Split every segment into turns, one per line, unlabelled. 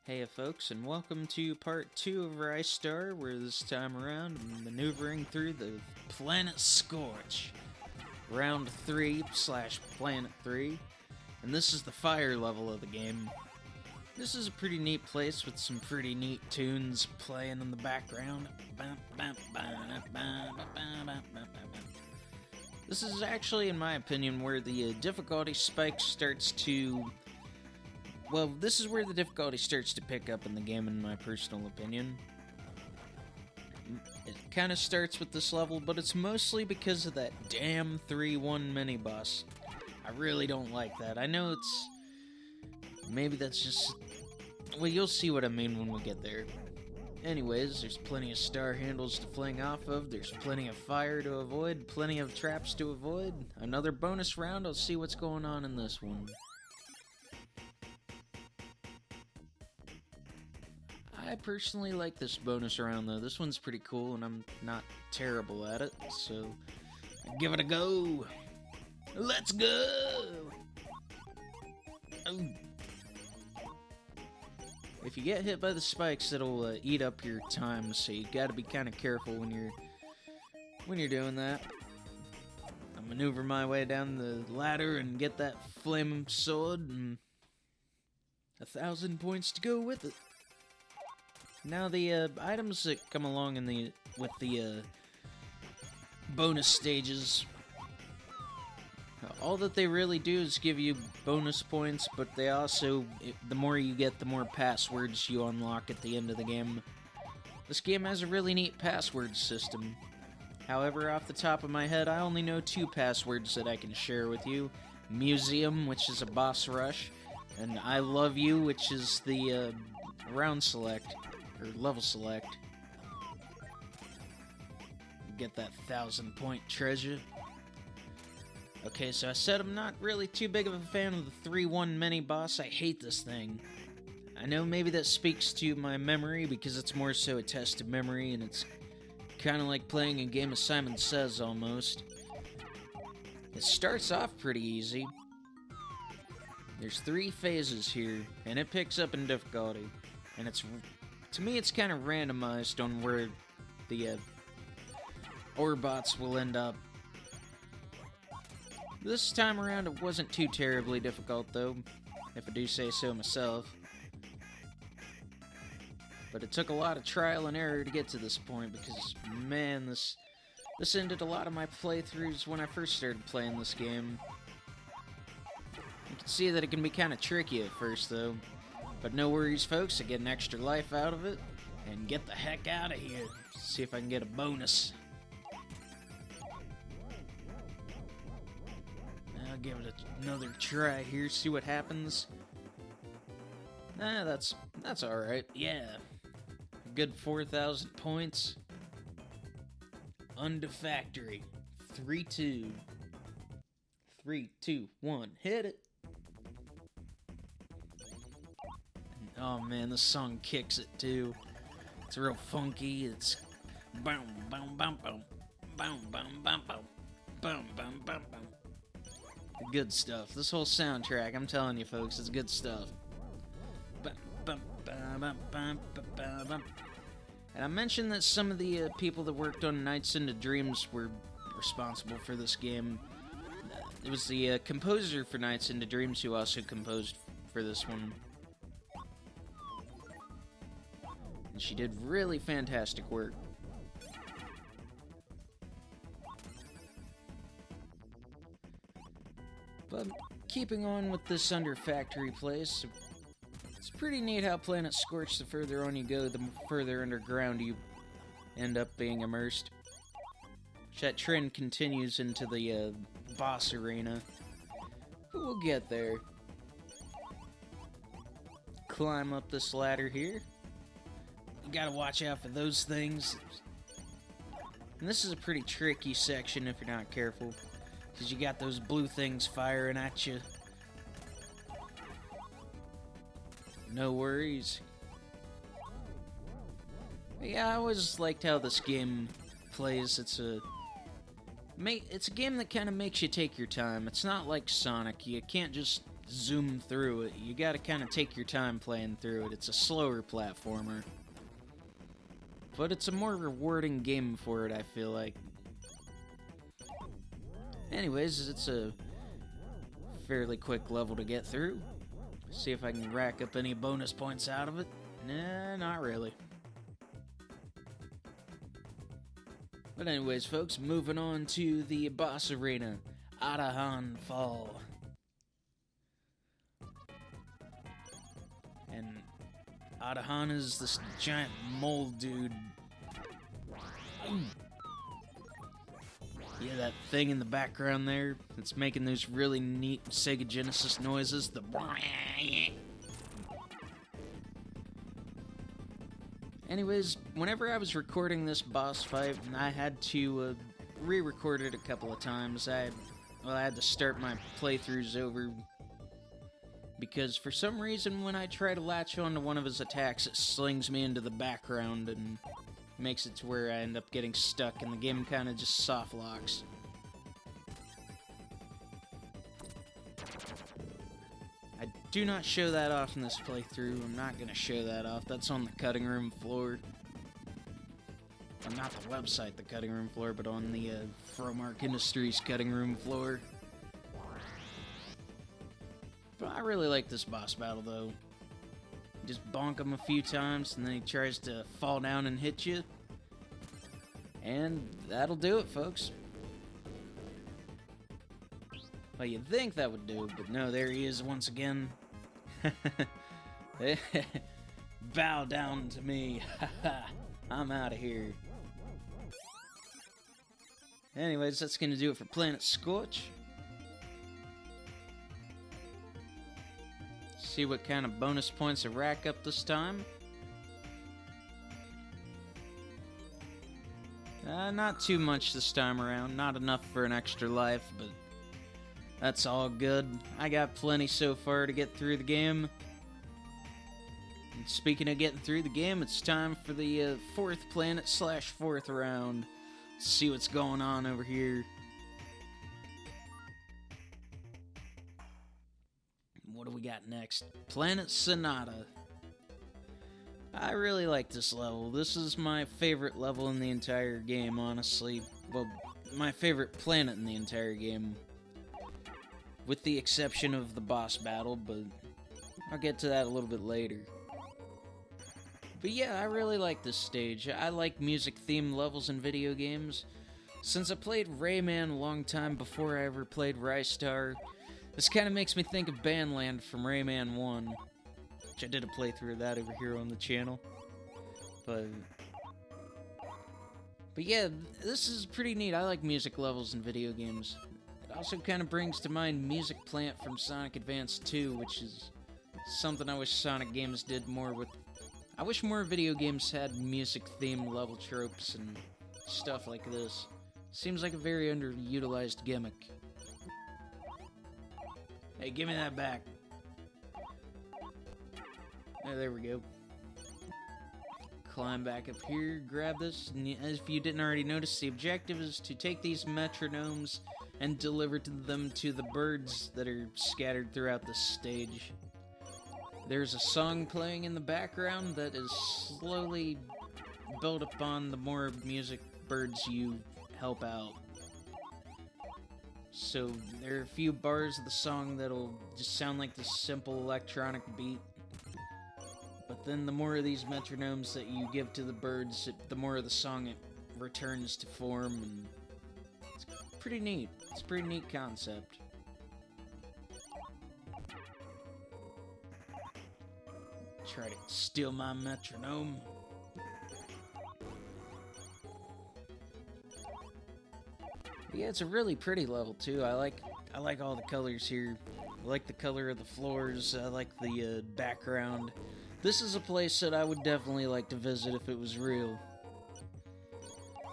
Hey folks, and welcome to part 2 of Ristar, where this time around I'm maneuvering through the planet Scorch. Round 3/Planet 3, and this is the fire level of the game. This is a pretty neat place with some pretty neat tunes playing in the background. This is actually, in my opinion, where the difficulty spike starts to... Well, this is where the difficulty starts to pick up in the game, in my personal opinion. It kind of starts with this level, but it's mostly because of that damn 3-1 mini-boss. I really don't like that. I know it's... Maybe that's just... Well, you'll see what I mean when we get there. Anyways, there's plenty of star handles to fling off of, there's plenty of fire to avoid, plenty of traps to avoid. Another bonus round, I'll see what's going on in this one. I personally like this bonus round though. This one's pretty cool and I'm not terrible at it, so give it a go. Let's go! Oh. If you get hit by the spikes, it'll eat up your time, so you gotta be kind of careful when you're doing that. I maneuver my way down the ladder and get that flame sword, and 1,000 points to go with it. Now the items that come along with the bonus stages, all that they really do is give you bonus points, but they also, the more you get, the more passwords you unlock at the end of the game. This game has a really neat password system. However, off the top of my head, I only know 2 passwords that I can share with you. Museum, which is a boss rush, and I Love You, which is the round select. Or level select. Get that 1,000-point treasure. Okay, so I said I'm not really too big of a fan of the 3-1 mini-boss. I hate this thing. I know maybe that speaks to my memory because it's more so a test of memory and it's kind of like playing a game of Simon Says almost. It starts off pretty easy. There's 3 phases here and it picks up in difficulty. And it's... To me, it's kind of randomized on where the Orbots will end up. This time around, it wasn't too terribly difficult, though, if I do say so myself. But it took a lot of trial and error to get to this point, because, man, this ended a lot of my playthroughs when I first started playing this game. You can see that it can be kind of tricky at first, though. But no worries, folks, I get an extra life out of it, and get the heck out of here. See if I can get a bonus. I'll give it another try here, see what happens. That's alright, yeah. A good 4,000 points. Undefactory. 3-2. 3, 2, 1, hit it. Oh man, this song kicks it too. It's real funky. It's boom, boom, boom, boom, boom, boom, boom, boom, boom, boom, boom, boom. Good stuff. This whole soundtrack, I'm telling you, folks, it's good stuff. And I mentioned that some of the people that worked on Nights into Dreams were responsible for this game. It was the composer for Nights into Dreams who also composed for this one. She did really fantastic work. But keeping on with this under factory place, it's pretty neat how Planet Scorch, the further on you go, the further underground you end up being immersed. That trend continues into the boss arena. But we'll get there. Climb up this ladder here. You gotta watch out for those things. And this is a pretty tricky section if you're not careful, because you got those blue things firing at you. No worries. But yeah, I always liked how this game plays. It's a game that kind of makes you take your time. It's not like Sonic. You can't just zoom through it. You gotta kind of take your time playing through it. It's a slower platformer. But it's a more rewarding game for it, I feel like. Anyways, it's a fairly quick level to get through. See if I can rack up any bonus points out of it. Nah, not really. But anyways, folks, moving on to the boss arena, Adahan Fall. And Adahan is this giant mole dude. Yeah, that thing in the background there that's making those really neat Sega Genesis noises. The Anyways, whenever I was recording this boss fight, I had to re-record it a couple of times. I had to start my playthroughs over because for some reason when I try to latch onto one of his attacks, it slings me into the background and makes it to where I end up getting stuck and the game kind of just soft locks. I do not show that off in this playthrough. I'm not going to show that off. That's on the cutting room floor. Well, not the website, the cutting room floor, but on the Fromark Industries cutting room floor. But I really like this boss battle, though. You just bonk him a few times, and then he tries to fall down and hit you. And that'll do it, folks. Well, you'd think that would do, but no, there he is once again. Bow down to me. I'm out of here. Anyways, that's going to do it for Planet Scorch. See what kind of bonus points I rack up this time. Not too much this time around. Not enough for an extra life, but that's all good. I got plenty so far to get through the game. And speaking of getting through the game, it's time for the 4th planet / 4th round. Let's see what's going on over here. What do we got next? Planet Sonata. I really like this level. This is my favorite level in the entire game, honestly. Well, my favorite planet in the entire game. With the exception of the boss battle, but I'll get to that a little bit later. But yeah, I really like this stage. I like music-themed levels in video games. Since I played Rayman a long time before I ever played Ristar, this kind of makes me think of Bandland from Rayman 1. Which I did a playthrough of that over here on the channel. But yeah, this is pretty neat. I like music levels in video games. It also kind of brings to mind Music Plant from Sonic Advance 2, which is something I wish Sonic games did more with. I wish more video games had music-themed level tropes and stuff like this. Seems like a very underutilized gimmick. Hey, give me that back. Oh, there we go. Climb back up here, grab this, and as if you didn't already notice, the objective is to take these metronomes and deliver them to the birds that are scattered throughout the stage. There's a song playing in the background that is slowly built upon the more music birds you help out. So there are a few bars of the song that'll just sound like this simple electronic beat. But then the more of these metronomes that you give to the birds, the more of the song it returns to form, and it's pretty neat. It's a pretty neat concept. Try to steal my metronome. But yeah, it's a really pretty level too. I like all the colors here. I like the color of the floors. I like the background. This is a place that I would definitely like to visit if it was real.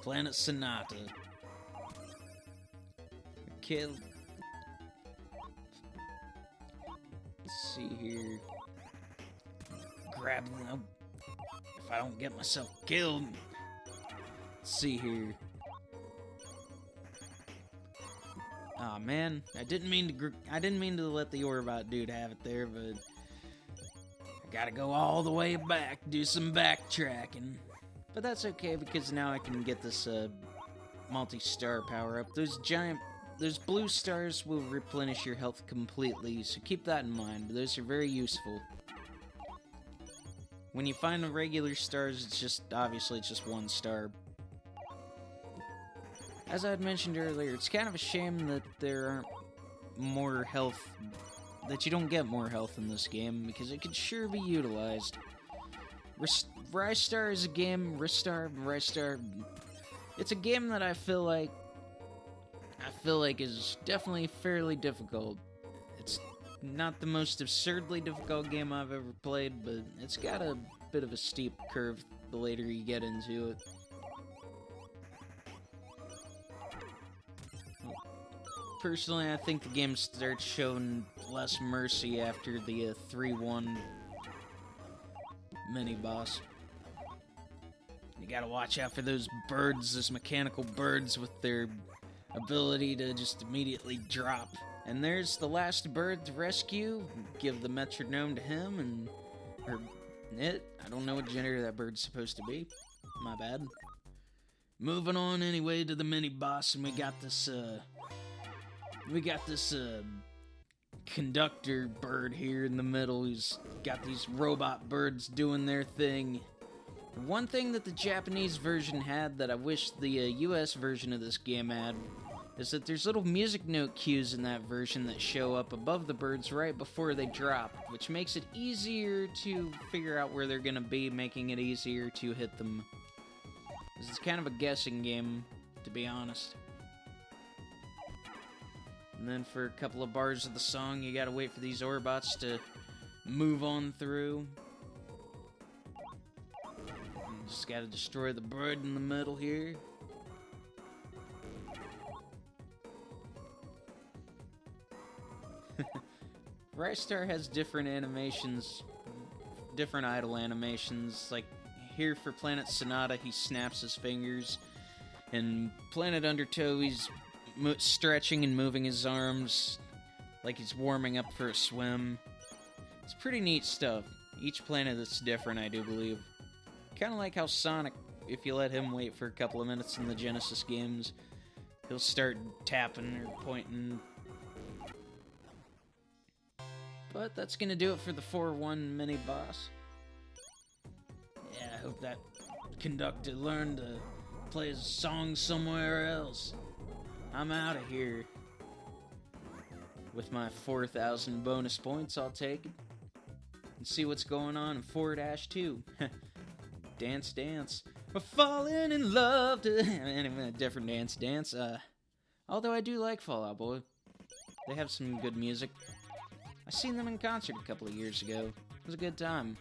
Planet Sonata. Okay. Let's see here. Grab them. If I don't get myself killed. Let's see here. Aw, man, I didn't mean to let the Orbot dude have it there, but I gotta go all the way back, do some backtracking. But that's okay, because now I can get this multi-star power-up. Those blue stars will replenish your health completely, so keep that in mind. Those are very useful. When you find the regular stars, obviously it's just 1 star. As I had mentioned earlier, it's kind of a shame that there aren't more health, that you don't get more health in this game, because it could sure be utilized. Ristar is a game, Ristar, it's a game that I feel like is definitely fairly difficult. It's not the most absurdly difficult game I've ever played, but it's got a bit of a steep curve the later you get into it. Personally, I think the game starts showing less mercy after the 3-1 mini-boss. You gotta watch out for those birds, those mechanical birds with their ability to just immediately drop. And there's the last bird to rescue. Give the metronome to him, and... or it. I don't know what gender that bird's supposed to be. My bad. Moving on anyway to the mini-boss, and we got this conductor bird here in the middle who's got these robot birds doing their thing. One thing that the Japanese version had that I wish the US version of this game had is that there's little music note cues in that version that show up above the birds right before they drop, which makes it easier to figure out where they're gonna be, making it easier to hit them. It's kind of a guessing game, to be honest. And then for a couple of bars of the song, you gotta wait for these Orbots to move on through. You just gotta destroy the bird in the middle here. Ristar has different animations, different idle animations. Like here for Planet Sonata, he snaps his fingers. And Planet Undertow, he's stretching and moving his arms like he's warming up for a swim. It's pretty neat stuff. Each planet is different, I do believe. Kind of like how Sonic, if you let him wait for a couple of minutes in the Genesis games, he'll start tapping or pointing. But that's gonna do it for the 4-1 mini-boss. Yeah, I hope that conductor learned to play his song somewhere else. I'm out of here. With my 4,000 bonus points, I'll take it. And see what's going on in 4-2. Dance, dance. We're falling in love to... Anyway, a different dance. Although I do like Fall Out Boy. They have some good music. I seen them in concert a couple of years ago. It was a good time.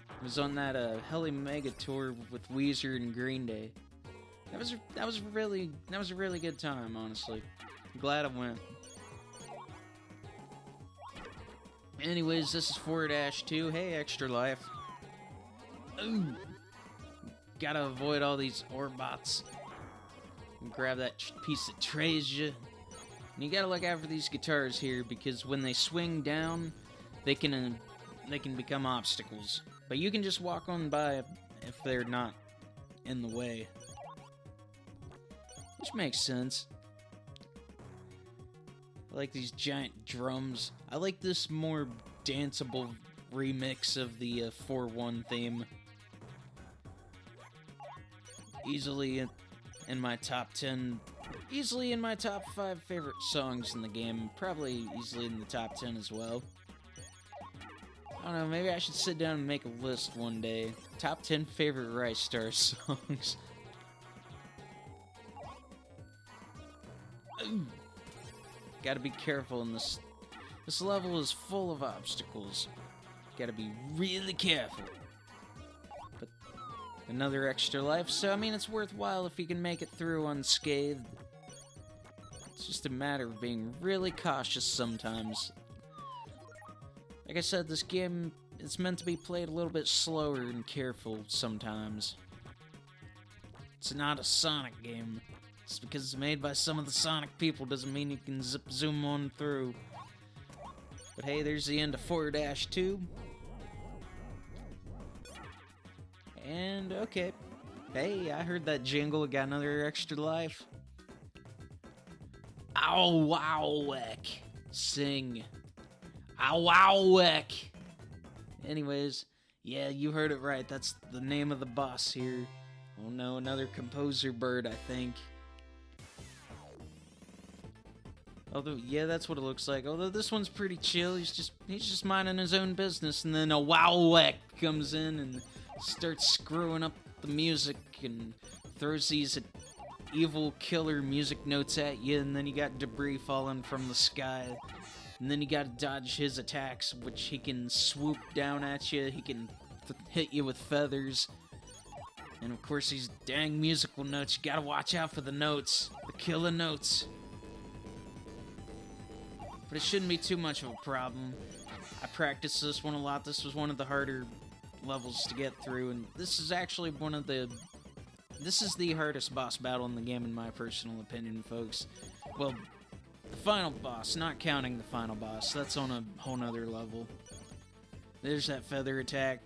It was on that Heli Mega tour with Weezer and Green Day. That was a really good time, honestly. I'm glad I went. Anyways, this is 4-2. Hey, Extra Life. Ooh. Gotta avoid all these Orbots. Grab that piece of treasure. And you gotta look out for these guitars here, because when they swing down, they can become obstacles. But you can just walk on by if they're not in the way. Which makes sense. I like these giant drums. I like this more danceable remix of the 4-1 theme. Easily in my top 10, easily in my top 5 favorite songs in the game. Probably easily in the top 10 as well. I don't know, maybe I should sit down and make a list one day. Top 10 favorite Ristar songs. Gotta be careful in this. This level is full of obstacles. Gotta be really careful. But another extra life, so I mean it's worthwhile if you can make it through unscathed. It's just a matter of being really cautious sometimes. Like I said, this game, it's meant to be played a little bit slower and careful sometimes. It's not a Sonic game. Just because it's made by some of the Sonic people doesn't mean you can zoom on through. But hey, there's the end of 4-2. And, okay. Hey, I heard that jingle. It got another extra life. Ow, wow, weck. Sing. Ow, wow, weck. Anyways, yeah, you heard it right. That's the name of the boss here. Oh no, another composer bird, I think. Although, yeah, that's what it looks like. Although this one's pretty chill. He's just minding his own business, and then a Wowweck comes in and starts screwing up the music and throws these evil killer music notes at you, and then you got debris falling from the sky. And then you gotta dodge his attacks, which he can swoop down at you. He can hit you with feathers. And of course, these dang musical notes. You gotta watch out for the notes. The killer notes. But it shouldn't be too much of a problem. I practiced this one a lot. This was one of the harder levels to get through, and this is actually this is the hardest boss battle in the game, in my personal opinion, folks. Well, the final boss, not counting the final boss. That's on a whole nother level. There's that feather attack.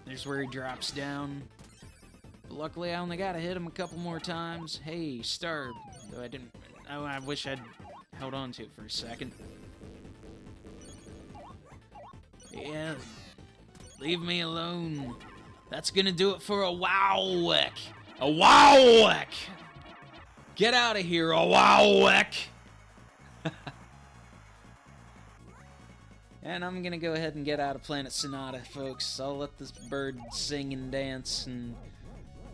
There's where he drops down. But luckily, I only gotta hit him a couple more times. Hey, Star. Though I didn't... I wish I'd held on to it for a second. Yeah, leave me alone. That's gonna do it for a Wowweck. A Wowweck! Get out of here, a Wowweck! And I'm gonna go ahead and get out of Planet Sonata, folks. I'll let this bird sing and dance, and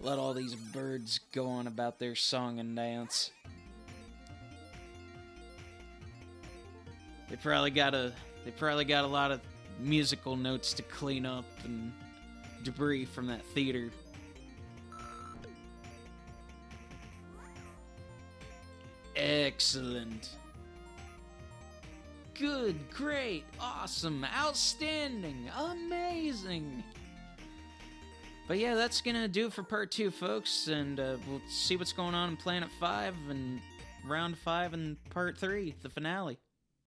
let all these birds go on about their song and dance. They probably got a lot of musical notes to clean up and debris from that theater. Excellent. Good, great, awesome, outstanding, amazing. But yeah, that's gonna do it for part 2, folks, and we'll see what's going on in Planet 5 and Round 5 and part 3, the finale.